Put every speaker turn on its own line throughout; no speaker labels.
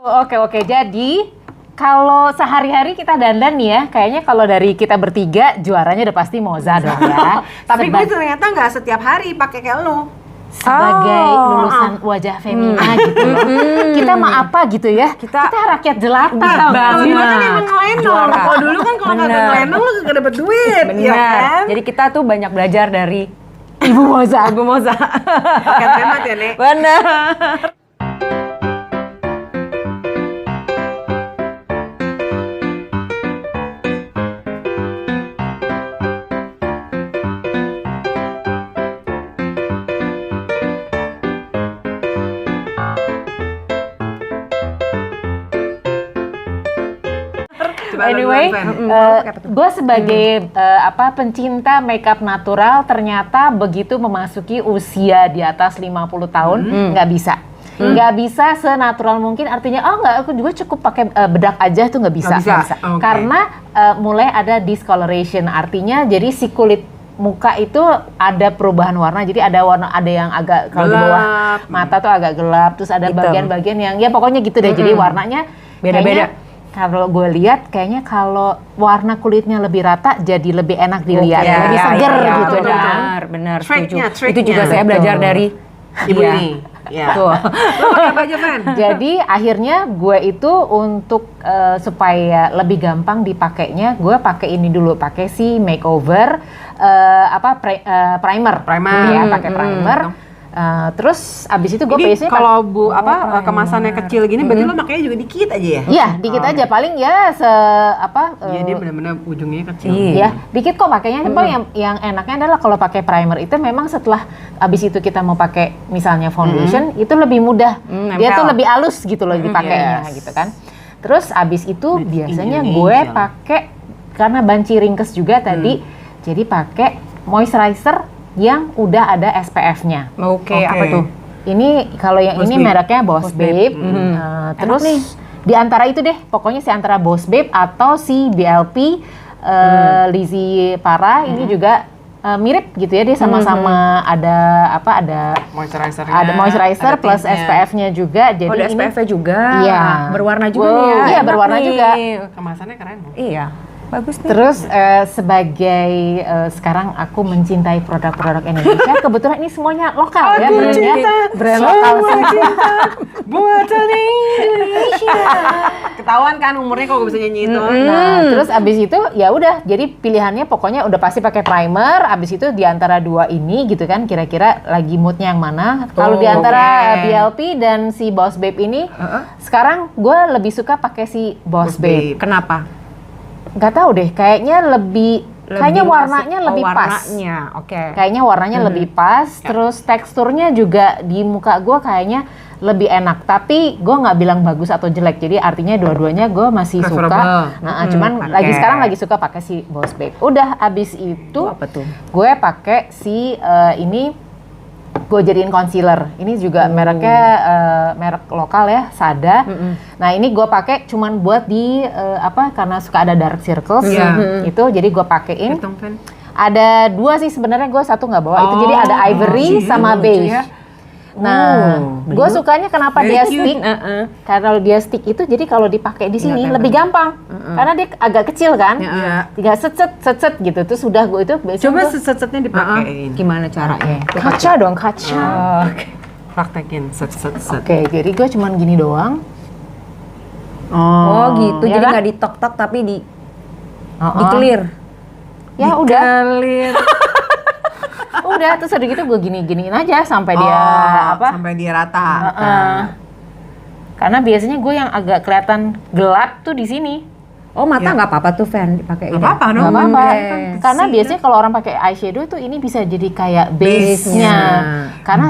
Oke. Jadi kalau sehari-hari kita dandan nih ya, kayaknya kalau dari kita bertiga juaranya udah pasti Moza dong ya.
Tapi gue ternyata nggak setiap hari pakai kayak lo.
Sebagai lulusan wajah femina gitu loh. Kita mah apa gitu ya? Kita rakyat jelata.
Kalau gue kan emang ngelenong. Kalau dulu kan kalau nggak ngelenong lu gak dapet duit.
Bener.
Ya kan?
Jadi kita tuh banyak belajar dari
Ibu Moza.
Pakai hemat ya, Nek.
Bener.
Anyway, gue sebagai pencinta makeup natural ternyata begitu memasuki usia di atas 50 tahun nggak bisa. Nggak bisa senatural mungkin, artinya aku juga cukup pakai bedak aja tuh nggak bisa.
Okay.
Karena mulai ada discoloration, artinya jadi si kulit muka itu ada perubahan warna, jadi ada yang agak kalau di bawah mata tuh agak gelap, terus ada bagian-bagian yang ya pokoknya gitu deh, jadi warnanya beda-beda. Kalau gue lihat kayaknya kalau warna kulitnya lebih rata jadi lebih enak dilihat, lebih seger gitu kan.
Benar,
Tricknya.
Itu juga saya belajar dari
ibu ini. Ya.
Tuh.
Lo pakai apa aja, Van?
Jadi akhirnya gue itu untuk supaya lebih gampang dipakainya, gue pakai ini dulu, pakai si makeover primer. Ya, pakai primer. Terus abis itu gue biasanya
kalau kemasannya kecil gini, berarti lo makanya juga dikit aja ya?
Iya, dikit aja, paling ya
Iya, dia benar-benar ujungnya kecil.
Iya, dikit kok pakainya. Paling yang enaknya adalah kalau pakai primer itu memang setelah abis itu kita mau pakai misalnya foundation itu lebih mudah. Dia tuh lebih halus gitu loh dipakainya gitu kan. Terus abis itu biasanya gue pakai karena banci ringkes juga tadi, jadi pakai moisturizer yang udah ada SPF-nya.
Oke, apa tuh?
Ini kalau yang ini mereknya Boss Babe. Terus di antara itu deh, pokoknya si antara Boss Babe atau si BLP Lizzy Para ini juga mirip gitu ya, dia sama-sama ada moisturizer plus SPF-nya juga. Jadi
ada SPF-nya juga.
Iya.
Berwarna juga nih ya.
Iya, berwarna juga.
Kemasannya keren loh.
Iya. Bagus nih.
Terus sebagai sekarang aku mencintai produk-produk Indonesia, kebetulan ini semuanya lokal ya brandnya, brand lokal semua.
Buatan Indonesia. Ketahuan kan umurnya kalau bisa nyanyi itu.
Nah, terus abis itu ya udah, jadi pilihannya pokoknya udah pasti pakai primer. Abis itu di antara dua ini gitu kan, kira-kira lagi moodnya yang mana? Kalau di antara BLP dan si Boss Babe ini, sekarang gue lebih suka pakai si Boss Babe.
Kenapa?
Gak tahu deh, kayaknya kayaknya warnanya lebih pas. Kayaknya warnanya lebih pas, terus teksturnya juga di muka gue kayaknya lebih enak. Tapi gue nggak bilang bagus atau jelek, jadi artinya dua-duanya gue masih suka. Cuman sekarang lagi suka pakai si Boss Babe. Udah abis itu gue pakai si ini. Gue jadiin concealer. Ini juga mereknya merek lokal ya, Sada. Nah ini gue pakai cuman buat di karena suka ada dark circles itu, jadi gue pakein. Ada dua sih sebenarnya, gue satu nggak bawa. Itu jadi ada ivory sama beige. Nah, gue sukanya kenapa dia stick? Karena dia stick itu, jadi kalau dipakai di sini lebih gampang. Karena dia agak kecil kan, tinggal set gitu. Terus udah gue itu biasanya
coba set-setnya dipakein.
Gimana caranya?
Kaca dong, kaca.
Praktekin set.
Oke, jadi gue cuman gini doang.
Oh gitu,
ya
jadi
kan?
nggak ditok-tok tapi di clear.
Ya udah. Udah, terus udah gitu gue giniin aja sampai dia
sampai dia rata.
Karena biasanya gue yang agak kelihatan gelap tuh di sini.
Oh, mata nggak apa-apa tuh, Van, dipakai ini.
Nggak apa-apa dong.
Nggak apa-apa. Karena biasanya kalau orang pakai eyeshadow tuh ini bisa jadi kayak base-nya. Karena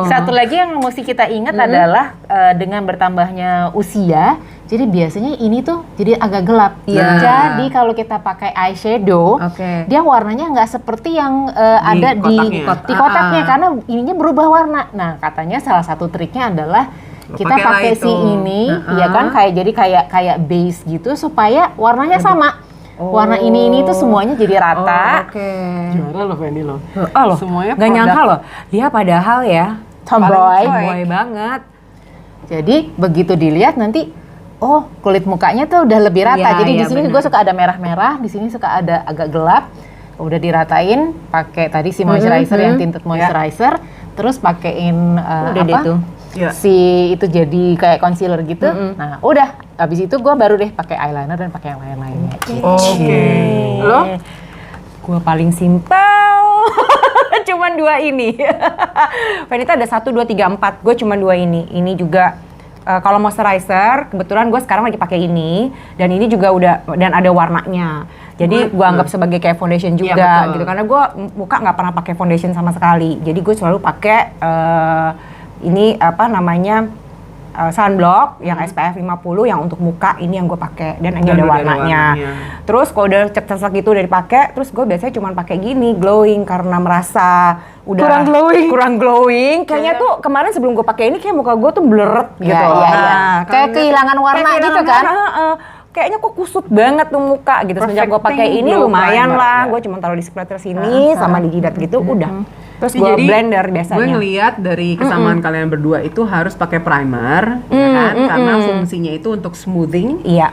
satu lagi yang mesti kita ingat adalah dengan bertambahnya usia, jadi biasanya ini tuh jadi agak gelap. Jadi kalau kita pakai eyeshadow, dia warnanya nggak seperti yang ada di kotaknya, karena ininya berubah warna. Nah, katanya salah satu triknya adalah kita pakai si ini, ya kan, kayak base gitu supaya warnanya sama. Warna ini tuh semuanya jadi rata.
Juara loh Fanny loh.
Semuanya gak nyangka loh. Dia padahal ya
tomboy
banget.
Jadi begitu dilihat nanti, oh kulit mukanya tuh udah lebih rata.
Iya,
Jadi di
iya,
sini
bener.
gue suka ada merah-merah, di sini suka ada agak gelap. Udah diratain, pakai tadi si moisturizer yang tinted moisturizer, terus pakein
Udah deh tuh.
Iya.
si itu jadi kayak concealer gitu. Nah, udah. Habis itu gue baru deh pakai eyeliner dan pakai yang lain-lainnya.
Oke. Lo?
Gue paling simpel. Cuman 2 ini. Vanita ada 1, 2, 3, 4. Gue cuma 2 ini. Ini juga kalau moisturizer, kebetulan gue sekarang lagi pakai ini. Dan ini juga udah, dan ada warnanya. Jadi gue anggap sebagai kayak foundation juga
betul.
gitu. Karena gue muka nggak pernah pakai foundation sama sekali. Jadi gue selalu pakai ini apa namanya sunblock yang SPF 50 yang untuk muka, ini yang gue pakai dan ini
Dan
ada
udah ada
warnanya.
warnanya.
Terus kalau udah cek-cek gitu udah dipakai, terus gue biasanya cuma pakai gini glowing karena merasa udah kurang glowing. Kayaknya tuh kemarin sebelum gue pakai ini kayak muka gue tuh blurred gitu.
Iya. Kayak
karena-
kehilangan warna
kayak
gitu
kehilangan
kan?
warna, kayaknya kok kusut banget tuh muka gitu. Semenjak gue pakai
Perfecting
ini
glow
lumayan
primer,
lah.
ya.
Gue cuma taruh di sekitar sini sama di jidat gitu, udah. Terus gue
Jadi,
blender biasanya.
Gue ngelihat dari kesamaan kalian berdua itu harus pakai primer, ya kan? Karena fungsinya itu untuk smoothing.
Iya.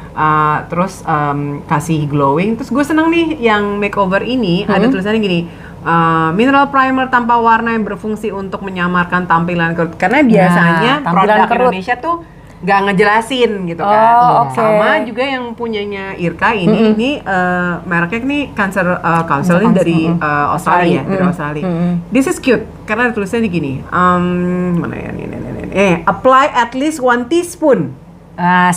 Terus kasih glowing. Terus gue seneng nih yang makeover ini ada tulisannya gini. Mineral primer tanpa warna yang berfungsi untuk menyamarkan tampilan kerut. Karena biasanya
tampilan
produk
kerut.
Indonesia tuh nggak ngejelasin gitu
Oh,
kan.
oke.
Sama juga yang punyanya Irka ini mereknya ini Council ini dari Australia ya, dari Australia. This is cute karena tulisannya gini. Mana ya nih. Apply at least 1 teaspoon.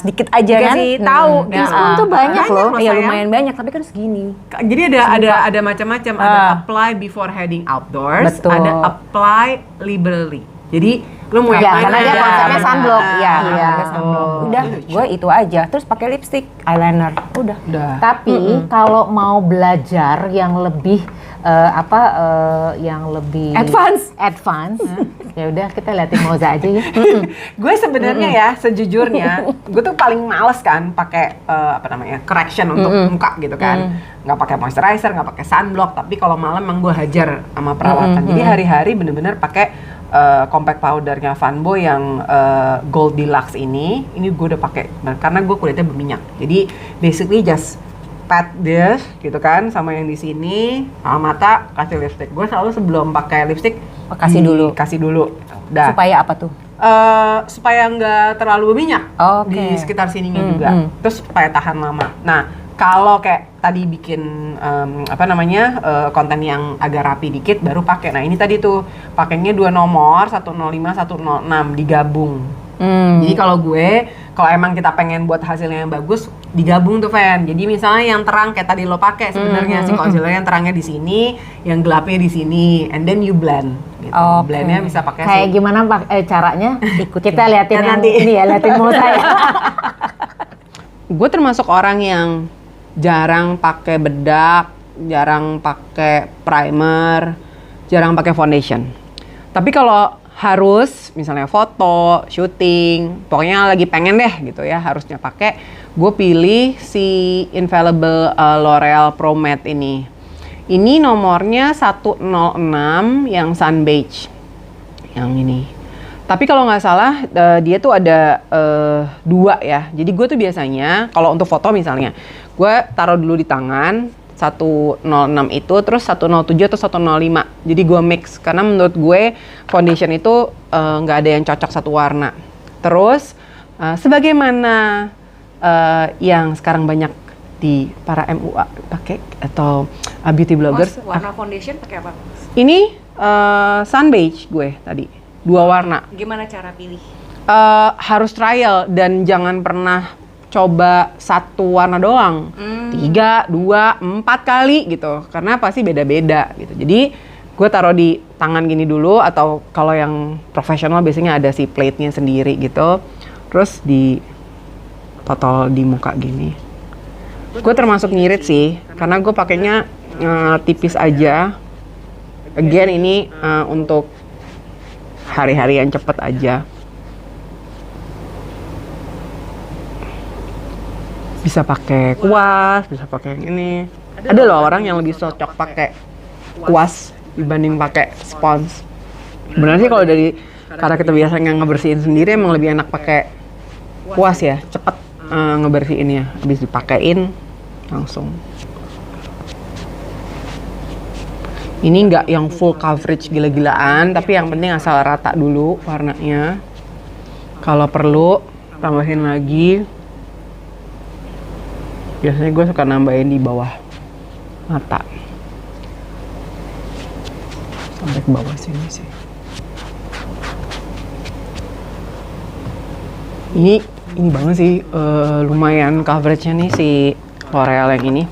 Sedikit aja kan.
Dikasih tahu.
Teaspoon tuh banyak loh.
Iya
sayang.
lumayan banyak, tapi kan segini.
Jadi ada macam-macam. Ada apply before heading outdoors.
Betul.
Ada apply liberally. Jadi lu mau
Ya,
yang
karena
mana
dia
aja.
konsepnya sunblock.
Iya,
Iya.
pakai sunblock. Udah, gue itu aja. Terus pakai lipstick, eyeliner. Udah.
Tapi kalau mau belajar yang lebih yang lebih advance, ya udah kita liatin Moza aja ya.
Gue sebenarnya ya sejujurnya gue tuh paling males kan pakai correction untuk muka gitu kan, nggak pakai moisturizer, nggak pakai sunblock, tapi kalau malam emang gue hajar sama perawatan. Jadi hari-hari bener-bener pakai compact powdernya Fanbo yang Gold Deluxe ini gue udah pakai karena gue kulitnya berminyak. Jadi basically just pat this gitu kan, sama yang di sini sama mata kasih lipstick. Gue selalu sebelum pakai lipstick
Kasih dulu.
Udah.
Supaya apa tuh?
Supaya nggak terlalu berminyak
Oke.
di sekitar sininya juga. Terus supaya tahan lama. Nah, kalau kayak tadi bikin konten yang agak rapi dikit baru pakai. Nah, ini tadi tuh pakainya 2 nomor, 105, 106 digabung. Jadi kalau emang kita pengen buat hasilnya yang bagus, digabung tuh Fan. Jadi misalnya yang terang kayak tadi lo pakai sebenarnya si concealer yang terangnya di sini, yang gelapnya di sini, and then you blend. Gitu.
Oke.
Blendnya bisa pakai
Kayak gimana caranya? Kita liatin
Dan
yang
nanti.
ini ya, liatin Moza ya.
Gue termasuk orang yang jarang pakai bedak, jarang pakai primer, jarang pakai foundation. Tapi kalau harus misalnya foto, syuting, pokoknya lagi pengen deh gitu ya harusnya pakai, gue pilih si Infallible L'Oreal Pro Matte ini. Ini nomornya 106 yang Sun Beige, yang ini. Tapi kalau nggak salah dia tuh ada 2 ya. Jadi gue tuh biasanya kalau untuk foto misalnya, gue taruh dulu di tangan 106 itu, terus 107 atau 105. Jadi gue mix karena menurut gue foundation itu nggak ada yang cocok satu warna. Terus sebagaimana yang sekarang banyak di para MUA pakai atau beauty bloggers.
Warna foundation pakai apa?
Ini Sun Beige gue tadi. 2 warna.
Gimana cara pilih?
Harus trial dan jangan pernah coba satu warna doang, 3, 2, 4 kali gitu, karena pasti beda-beda gitu. Jadi gue taruh di tangan gini dulu, atau kalau yang profesional biasanya ada si plate-nya sendiri gitu, terus di totol di muka gini. Gue termasuk ngirit sih, karena gue pakainya tipis aja. Again ini untuk hari-hari yang cepet aja. Bisa pakai kuas, bisa pakai yang ini. Ada loh orang yang lebih cocok pakai kuas dibanding pakai spons. Sebenarnya sih kalau dari Karena kita biasa ngebersihin sendiri, emang lebih enak pakai kuas ya, cepet ngebersihinnya. Habis dipakein langsung. Ini nggak yang full coverage gila-gilaan, tapi yang penting asal rata dulu warnanya. Kalau perlu tambahin lagi. Biasanya gue suka nambahin di bawah mata. Sampai ke bawah sini sih. Ini banget sih, lumayan coveragenya nih si L'Oreal yang ini.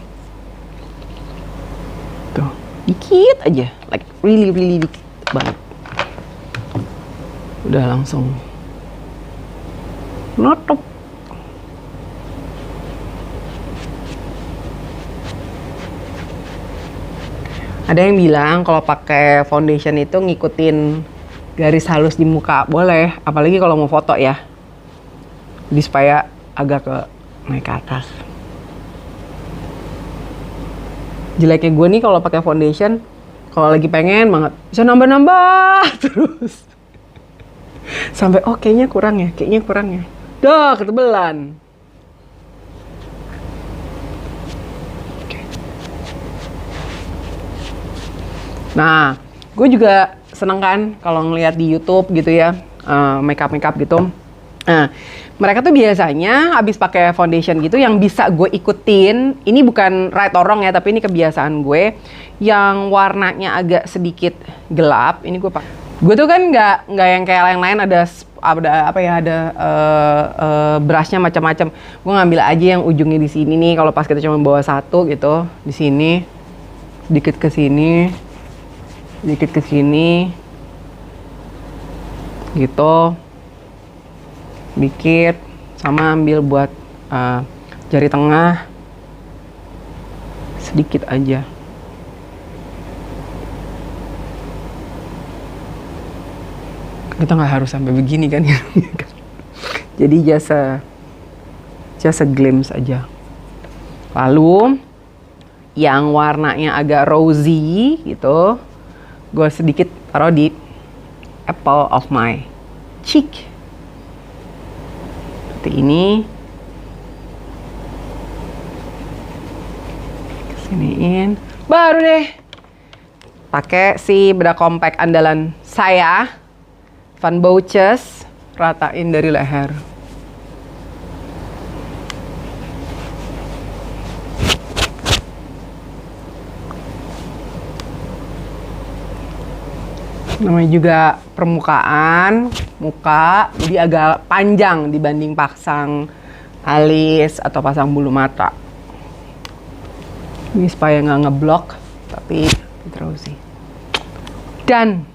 Tuh, dikit aja, like really dikit banget. Udah langsung nutup. Ada yang bilang kalau pakai foundation itu ngikutin garis halus di muka, boleh, apalagi kalau mau foto ya. Jadi supaya agak naik ke atas. Jeleknya gue nih kalau pakai foundation, kalau lagi pengen banget bisa nambah-nambah terus. Sampai kayaknya kurang ya. Duh, ketebelan. Nah, gue juga seneng kan kalau ngeliat di YouTube gitu ya, makeup gitu. Nah, mereka tuh biasanya habis pakai foundation gitu yang bisa gue ikutin. Ini bukan right or wrong ya, tapi ini kebiasaan gue. Yang warnanya agak sedikit gelap. Ini gue pakai. Gue tuh kan nggak yang kayak yang lain ada brushnya macam-macam. Gue ngambil aja yang ujungnya di sini nih. Kalau pas kita cuma bawa satu gitu, di sini, sedikit ke sini. Sedikit ke sini gitu, dikit, sama ambil buat jari tengah sedikit aja. Kita nggak harus sampai begini kan ya. Jadi just a glimpse aja. Lalu yang warnanya agak rosy gitu, gue sedikit taruh di apple of my cheek. Seperti ini. Kesiniin. Baru deh pakai si bedak compact andalan saya, Van Bouches, ratain dari leher. Namanya juga permukaan muka, jadi agak panjang dibanding pasang alis atau pasang bulu mata. Ini supaya nggak ngeblok, tapi terus sih. Dan